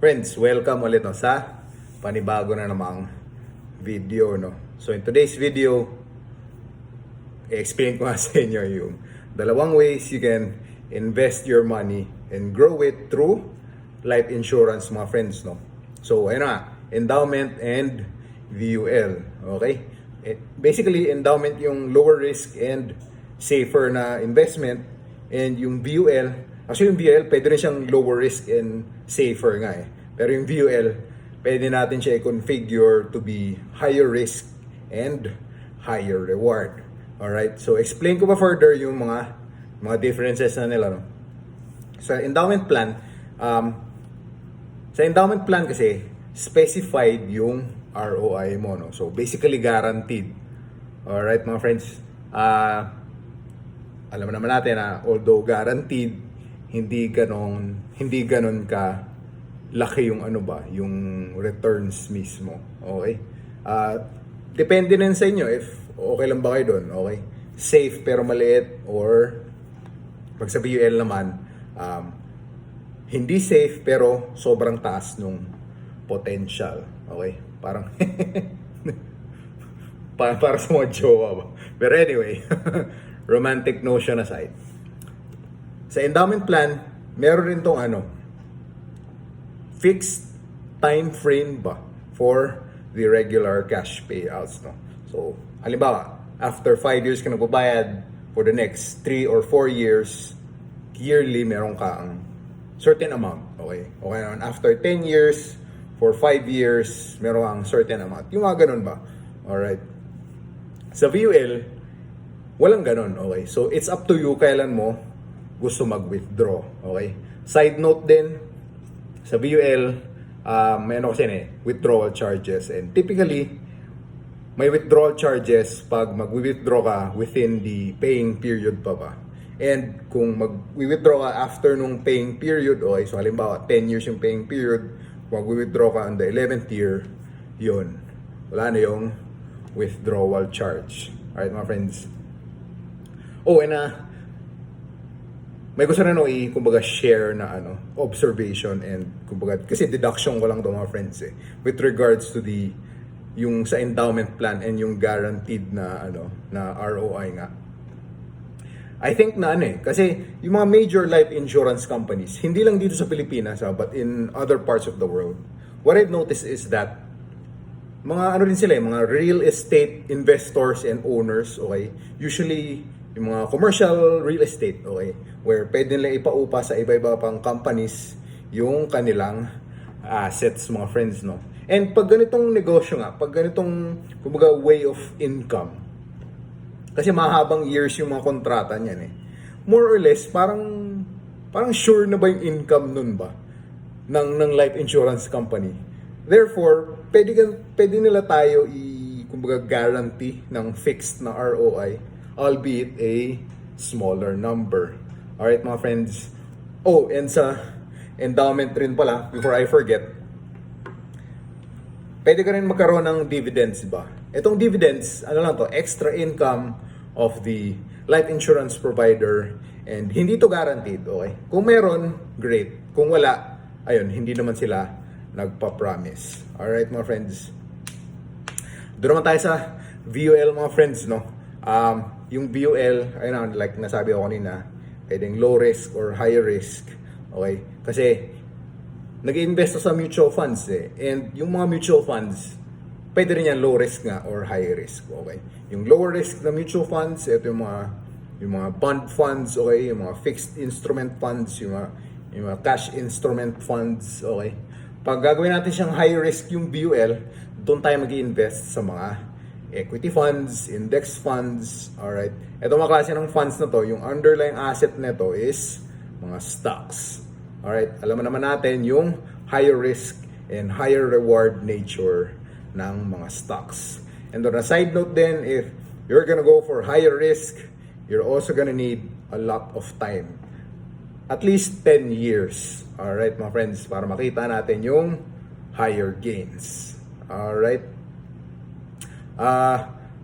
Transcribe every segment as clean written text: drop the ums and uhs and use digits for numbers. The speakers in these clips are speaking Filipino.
Friends, welcome ulit sa panibago na namang video, no? So in today's video, i-explain ko nga sa inyo yung dalawang ways you can invest your money and grow it through life insurance, mga friends, no? So ayun na, endowment and VUL, okay? Basically, endowment yung lower risk and safer na investment, and yung VUL, actually yung VUL pwede rin siyang lower risk and safer nga eh. Pero yung VUL, pwede natin siya i-configure to be higher risk and higher reward. Alright, so explain ko pa further yung mga differences na nila, no? Sa endowment plan, kasi specified yung ROI mo, no? So basically guaranteed. Alright mga friends, alam naman natin na although guaranteed, hindi ganon ka laki yung yung returns mismo. Okay? Depende din sa inyo if okay lang ba kayo doon. Okay? Safe pero maliit, or pag sa VUL naman, hindi safe pero sobrang taas nung potential. Okay? Parang para sa mga jowa ba. Pero anyway, romantic notion aside. Sa endowment plan, meron rin tong fixed time frame ba for the regular cash payouts, no? So, halimbawa, after 5 years ka nagbabayad, for the next 3 or 4 years, yearly meron ka ang certain amount, okay? Okay, after 10 years, for 5 years, meron kang certain amount. Yung mga ganun ba? Alright. Sa VUL, walang ganun, okay? So, it's up to you kailan mo gusto mag-withdraw, okay? Side note din, sa VUL, may withdrawal charges. And typically, may withdrawal charges pag mag-withdraw ka within the paying period pa ba. And kung mag-withdraw ka after nung paying period, okay, so halimbawa, 10 years yung paying period, mag-withdraw ka on the 11th year, yun, wala na yung withdrawal charge. Alright, mga friends. Oh, and may gusto na kumbaga share na observation, and kumbaga kasi deduction ko lang to mga friends with regards to yung sa endowment plan and yung guaranteed na na ROI nga. I think na kasi yung mga major life insurance companies, hindi lang dito sa Pilipinas but in other parts of the world, what I've noticed is that mga rin sila, mga real estate investors and owners, okay? Usually yung mga commercial real estate, okay, where pwede nila ipaupa sa iba-iba pang companies yung kanilang assets, mga friends, no? And pag ganitong negosyo nga, pag ganitong kumbaga way of income, kasi mahabang years yung mga kontrata niyan more or less parang sure na ba yung income nun ba ng life insurance company. Therefore, pwede nila tayo kumbaga guarantee ng fixed na ROI, albeit a smaller number. Alright, mga friends. Oh, and sa endowment rin pala, before I forget, pwede ka rin magkaroon ng dividends ba? Itong dividends, extra income of the life insurance provider, and hindi to guaranteed, okay? Kung meron, great. Kung wala, ayun, hindi naman sila nagpa-promise. Alright, mga friends. Doon naman tayo sa VUL, mga friends, no? Yung VUL, ayun, like nasabi ko kanina, pwedeng low risk or high risk. Okay? Kasi nag-invest sa mutual funds and yung mga mutual funds, pwede rin yan low risk nga or high risk. Okay? Yung lower risk na mutual funds, ito yung mga bond funds, okay? Yung mga fixed instrument funds, yung mga cash instrument funds, okay? Pag gagawin natin siyang high risk yung VUL, doon tayo mag-i-invest sa mga equity funds, index funds, alright. Ito mga klase ng funds na to, yung underlying asset nito is mga stocks. Alright, alam naman natin yung higher risk and higher reward nature ng mga stocks. And on a side note then, if you're gonna go for higher risk, you're also gonna need a lot of time. At least 10 years. Alright mga friends, para makita natin yung higher gains. Alright.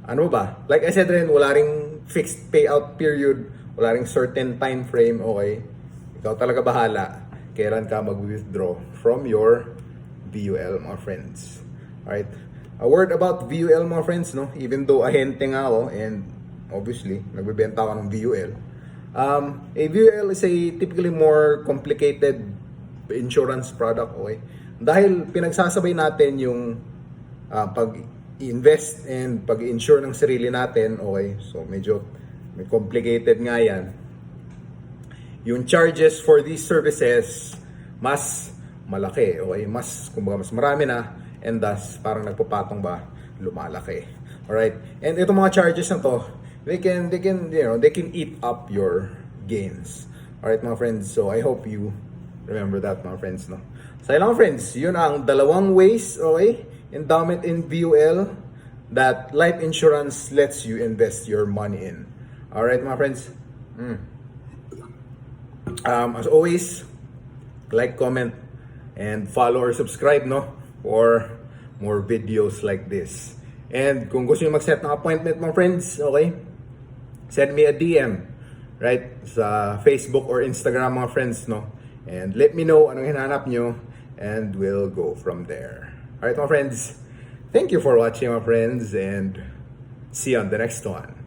Ano ba? Like I said rin, wala ring fixed payout period, wala ring certain time frame, okay? Ikaw talaga bahala. kailan ka mag-withdraw from your VUL, mga friends. Alright? A word about VUL, mga friends, no? Even though ahente nga ako, and obviously, nagbebenta ako ng VUL. A VUL is a typically more complicated insurance product, okay? Dahil pinagsasabay natin yung pag-invest and pag-insure ng sarili natin, okay? So, medyo may complicated nga yan. Yung charges for these services, mas malaki, okay? Kumbaga, mas marami na, and thus, parang nagpapatong ba, lumalaki. Alright? And itong mga charges na to, they can eat up your gains. Alright, mga friends? So, I hope you remember that, mga friends, no? So, yun lang, friends. Yun ang dalawang ways, okay? Endowment in VUL that life insurance lets you invest your money in. Alright, mga friends? As always, like, comment, and follow or subscribe, no? For more videos like this. And kung gusto nyo mag-set ng appointment, mga friends, okay? Send me a DM, right? Sa Facebook or Instagram, mga friends, no? And let me know anong hinahanap nyo, and we'll go from there. Alright, mga friends? Thank you for watching, my friends, and see you on the next one.